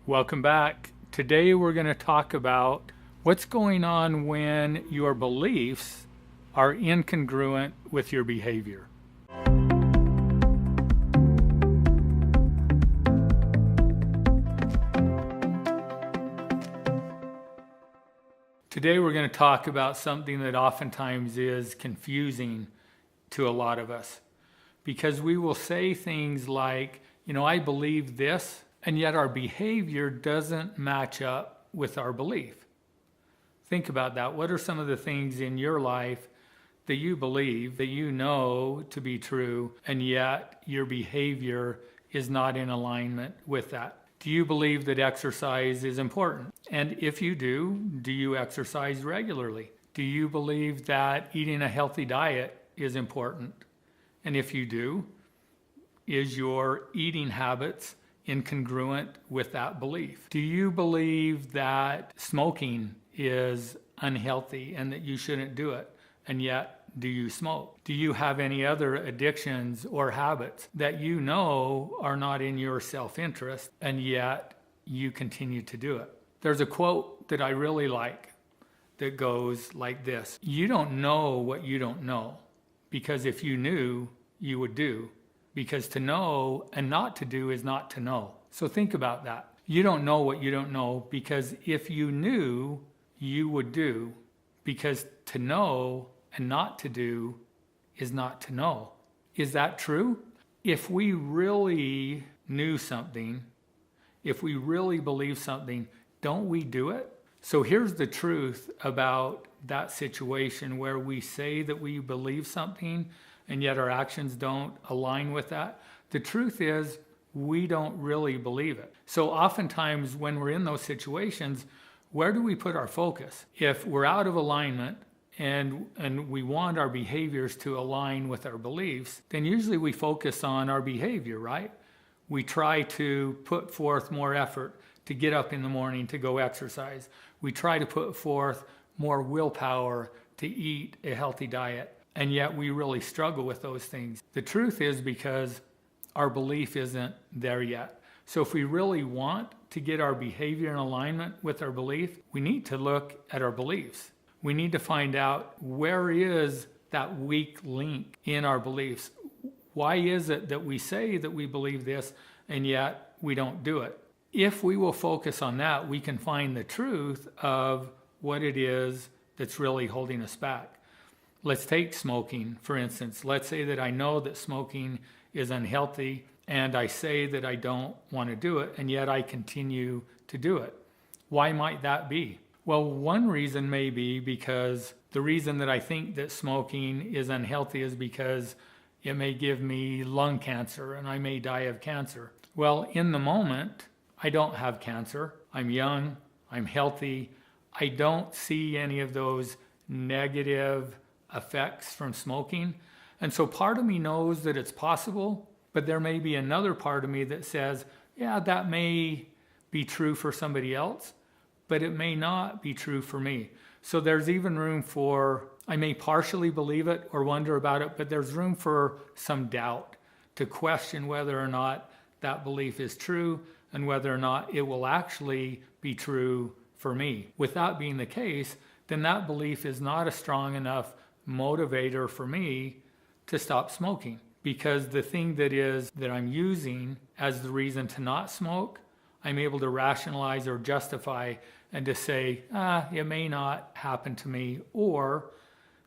Welcome back. Today we're going to talk about what's going on when your beliefs are incongruent with your behavior. Today we're going to talk about something that oftentimes is confusing to a lot of us, because we will say things like, I believe this, and yet our behavior doesn't match up with our belief. Think about that. What are some of the things in your life that you believe, that you know to be true, and yet your behavior is not in alignment with that? Do you believe that exercise is important? And if you do you exercise regularly? Do you believe that eating a healthy diet is important? And if you do, is your eating habits incongruent with that belief? Do you believe that smoking is unhealthy and that you shouldn't do it, and yet do you smoke? Do you have any other addictions or habits that you know are not in your self-interest, and yet you continue to do it? There's a quote that I really like that goes like this: you don't know what you don't know, because if you knew, you would do. Because to know and not to do is not to know. So think about that. You don't know what you don't know, because if you knew, you would do. Because to know and not to do is not to know. Is that true? If we really knew something, if we really believe something, don't we do it? So here's the truth about that situation where we say that we believe something and yet our actions don't align with that. The truth is, we don't really believe it. So oftentimes when we're in those situations, where do we put our focus? If we're out of alignment and we want our behaviors to align with our beliefs, then usually we focus on our behavior, right? We try to put forth more effort to get up in the morning to go exercise. We try to put forth more willpower to eat a healthy diet. And yet we really struggle with those things. The truth is because our belief isn't there yet. So if we really want to get our behavior in alignment with our belief, we need to look at our beliefs. We need to find out, where is that weak link in our beliefs? Why is it that we say that we believe this and yet we don't do it? If we will focus on that, we can find the truth of what it is that's really holding us back. Let's take smoking, for instance. Let's say that I know that smoking is unhealthy, and I say that I don't want to do it, and yet I continue to do it. Why might that be? Well, one reason may be because the reason that I think that smoking is unhealthy is because it may give me lung cancer, and I may die of cancer. Well, in the moment, I don't have cancer. I'm young, I'm healthy. I don't see any of those negative effects from smoking. And so part of me knows that it's possible, but there may be another part of me that says, yeah, that may be true for somebody else, but it may not be true for me. So there's even room for, I may partially believe it or wonder about it, but there's room for some doubt, to question whether or not that belief is true and whether or not it will actually be true for me. With that being the case, then that belief is not a strong enough motivator for me to stop smoking, because the thing that I'm using as the reason to not smoke, I'm able to rationalize or justify and to say, it may not happen to me, or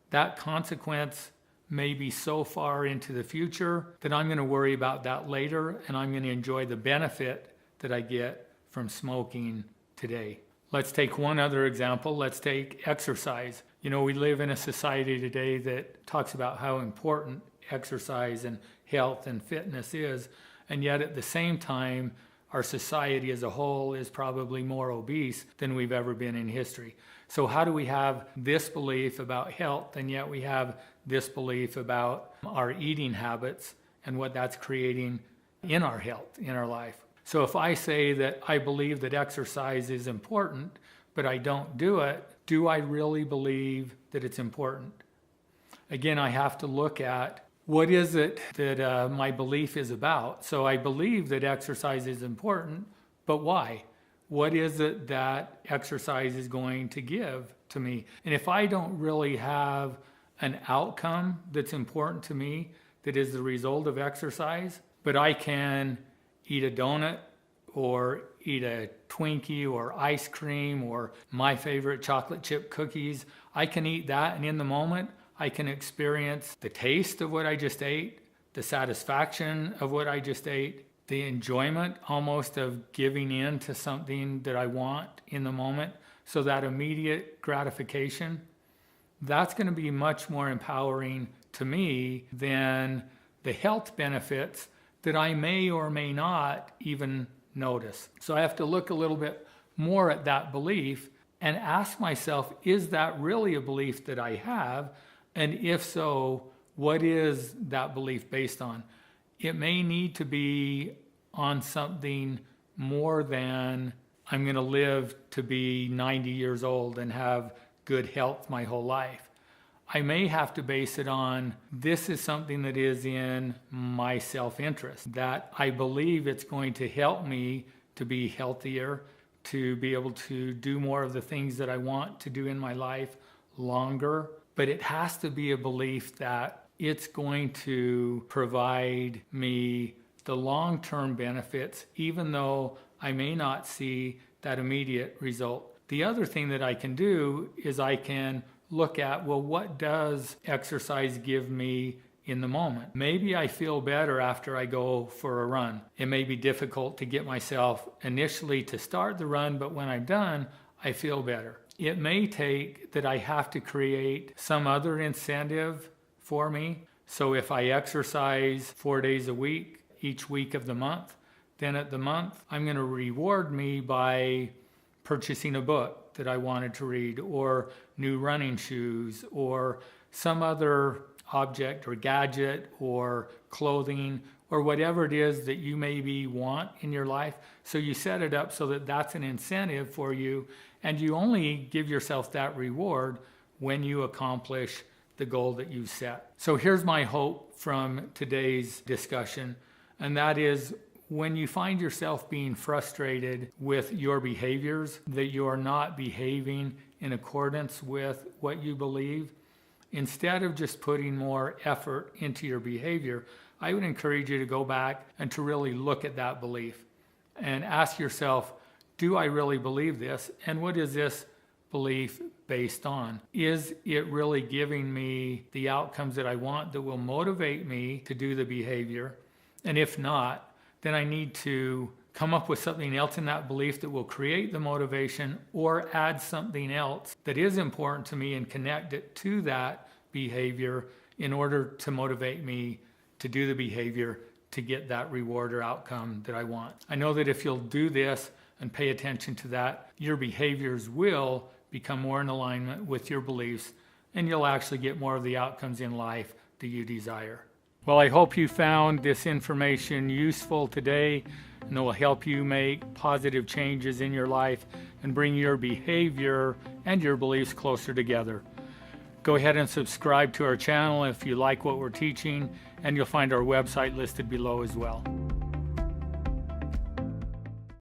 that consequence may be so far into the future that I'm going to worry about that later, and I'm going to enjoy the benefit that I get from smoking today. Let's take one other example. Let's take exercise. We live in a society today that talks about how important exercise and health and fitness is, and yet at the same time, our society as a whole is probably more obese than we've ever been in history. So how do we have this belief about health, and yet we have this belief about our eating habits and what that's creating in our health, in our life? So if I say that I believe that exercise is important, but I don't do it, do I really believe that it's important? Again, I have to look at what is it that my belief is about. So I believe that exercise is important, but why? what is it that exercise is going to give to me? And if I don't really have an outcome that's important to me that is the result of exercise, but I can eat a donut or eat a Twinkie or ice cream or my favorite chocolate chip cookies, I can eat that, and in the moment I can experience the taste of what I just ate, the satisfaction of what I just ate, the enjoyment almost of giving in to something that I want in the moment. So that immediate gratification, that's going to be much more empowering to me than the health benefits that I may or may not even notice. So I have to look a little bit more at that belief and ask myself, is that really a belief that I have? And if so, what is that belief based on? It may need to be on something more than I'm going to live to be 90 years old and have good health my whole life. I may have to base it on, this is something that is in my self-interest, that I believe it's going to help me to be healthier, to be able to do more of the things that I want to do in my life longer. But it has to be a belief that it's going to provide me the long-term benefits, even though I may not see that immediate result. The other thing that I can do is I can look at, well, what does exercise give me in the moment? Maybe I feel better after I go for a run. It may be difficult to get myself initially to start the run, but when I'm done, I feel better. It may take that I have to create some other incentive for me. So if I exercise 4 days a week, each week of the month, then at the month, I'm going to reward me by purchasing a book that I wanted to read, or new running shoes, or some other object or gadget or clothing, or whatever it is that you maybe want in your life. So you set it up so that that's an incentive for you, and you only give yourself that reward when you accomplish the goal that you set. So here's my hope from today's discussion, and that is, when you find yourself being frustrated with your behaviors, that you are not behaving in accordance with what you believe, instead of just putting more effort into your behavior, I would encourage you to go back and to really look at that belief and ask yourself, do I really believe this? And what is this belief based on? Is it really giving me the outcomes that I want that will motivate me to do the behavior? And if not, then I need to come up with something else in that belief that will create the motivation, or add something else that is important to me and connect it to that behavior in order to motivate me to do the behavior to get that reward or outcome that I want. I know that if you'll do this and pay attention to that, your behaviors will become more in alignment with your beliefs, and you'll actually get more of the outcomes in life that you desire. Well, I hope you found this information useful today, and it will help you make positive changes in your life and bring your behavior and your beliefs closer together. Go ahead and subscribe to our channel if you like what we're teaching, and you'll find our website listed below as well.